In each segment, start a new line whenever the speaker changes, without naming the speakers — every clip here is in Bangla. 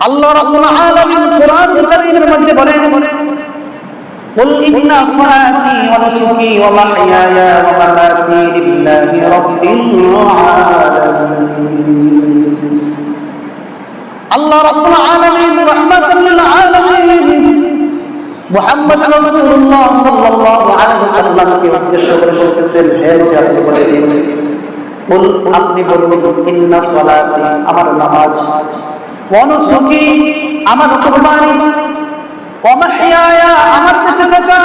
আল্লাহ রাব্বুল আলামিন কোরআনুল কারীমের মধ্যে বলেন, কুল ইন্না সালাতি ওয়া নুসুকি ওয়া মাহইয়ায়া ওয়া মামাতি লিল্লাহি রাব্বিল আলামিন। আল্লাহ রাব্বুল আলামিন রাহমাতাল লিল আলামিন মুহাম্মদ রাসূলুল্লাহ সাল্লাল্লাহু আলাইহি ওয়াসাল্লামকে উদ্দেশ্য করে বলতেছেন, হে নবী আপনি বলে দিন, কুল আপনি বলুন, ইন্না সালাতি আমার নামাজ, ওয়া নুসুকি আমার কুরবানি, ওয়া মাহইয়ায়া আমার বেঁচে থাকা,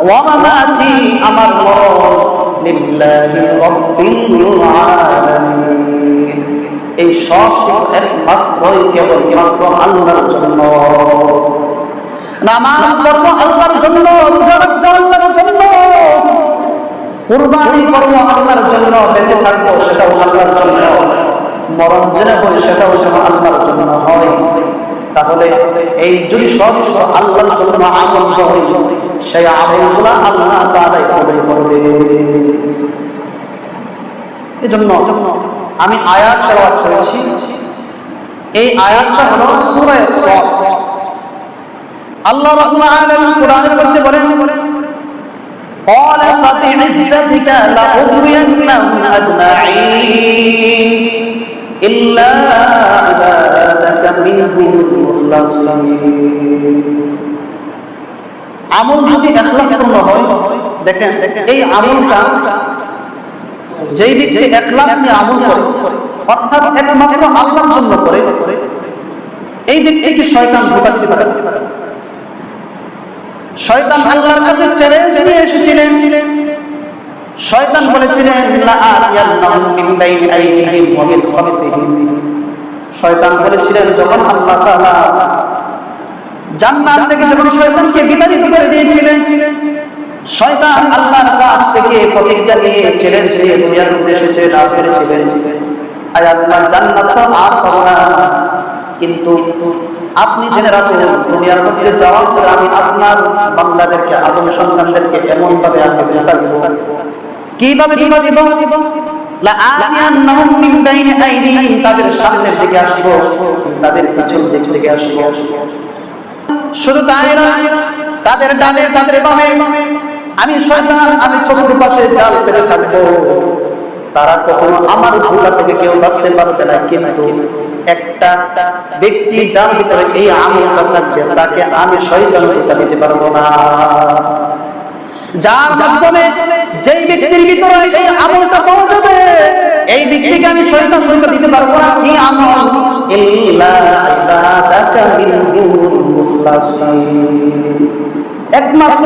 ওয়া মামাতি আমার মরণ, লিল্লাহি রাব্বিল আলামিন এই সব একমাত্রই কেবলমাত্র আল্লাহর জন্য। নামাজ পড়বো আল্লাহর জন্য, রোজা রাখবো আল্লাহর জন্য, কুরবানি করবো আল্লাহর জন্য, বেঁচে থাকবো সেটাও আল্লাহর জন্য, মরণ জেনে করি সেটাও যেন আল্লাহর জন্য হয়। তাহলে এই যদি সব আল্লাহর জন্য আমল হয়, সেই আমলগুলো আল্লাহ তাআলাই কবুল করবে। এজন্য আমি আয়াত তেলাওয়াত করেছি। এই আয়াতটা হলো সূরা সাফ। আল্লাহ রাব্বুল আলামিন কোরআনের মধ্যে বলেন, قال فبعزتك لأغوينهم أجمعين إلا عبادك منهم المخلصين। আমল যদি ইখলাসপূর্ণ হয়, দেখেন এই আমলটা যেই ব্যক্তি ইখলাস নিয়ে আমল করে, অর্থাৎ একমাত্র আল্লাহর জন্য করে, এই ব্যক্তিকে শয়তান ধোঁকা দিতে পারে। শয়তান আল্লাহর কাছে চ্যালেঞ্জ নিয়ে এসেছিলেন। শয়তান বলেছিলেন, লা আতিয়ান্নাহুম মিন বাইনি আইদিহিম ওয়া মিন খালফিহিম। শয়তান বলেছিলেন, যখন আল্লাহ তাআলা জান্নাত থেকে যখন শয়তানকে বিতাড়িত করে দিয়েছিলেন, শয়তান আল্লাহর কাছ থেকে প্রতিজ্ঞা নিয়ে চ্যালেঞ্জ নিয়ে দুনিয়ার মধ্যে এসেছে, রাজ করেছিলেন, আয় আল্লাহ জান্নাত তো আর পাবো না, কিন্তু আপনি জেনে রাখুন দুনিয়ার মধ্যে যাওয়ার পরে আমি আপনার বান্দাদেরকে, আদম সন্তানদেরকে এমন ভাবে আমি ধোঁকা দিব। কিভাবে ধোঁকা দিব? লা আতিয়ান্নাহুম মিন বাইনি আইদিহিম, তাদের সামনের দিকে আসব, তাদের পিছন দিক থেকে আসব। শুধু তাই নয়, তাদের ডানে তাদের বামে আমি শয়তান, আমি চতুর পাশে জাল পেতে থাকবো। তারা কখনো আমার ধোঁকা থেকে কেউ বাঁচতে পারবে না, কিন্তু একটা ব্যক্তি যার ভিতরে এই আমলটা থাকবে, তাকে আমি শয়তান ধোঁকা দিতে পারবো না। যার মাধ্যমে যেই ব্যক্তির ভিতরে এই আমলটা পাওয়া যাবে, এই ব্যক্তিকে আমি শয়তান ধোঁকা দিতে পারবো না। কি আমল? ইল্লা ইবাদাকা মিনহুল মুখলাসিন, একমাত্র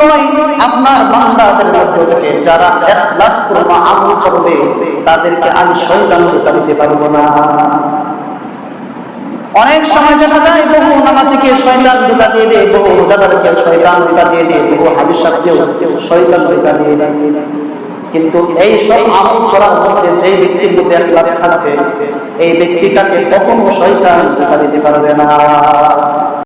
আপনার বান্দাদের মধ্যে থেকে যারা ইখলাসপূর্ণ আমল করবে, তাদেরকে আমি শয়তান ধোঁকা দিতে পারবো না। অনেক সময় দেখা যায় বহু নামাজীকে শয়তান ধোঁকা দিয়ে দেয়, বহু রোজাদারকে শয়তান ধোঁকা দিয়ে দেয়, বহু হাদিস সাহেবকেও শয়তান ধোঁকা দিয়ে দেয়। কিন্তু এই সব আমল করার মধ্যে যে ব্যক্তির মধ্যে ইখলাস থাকবে, এই ব্যক্তিটাকে কখনো শয়তান ধোঁকা দিতে পারবে না।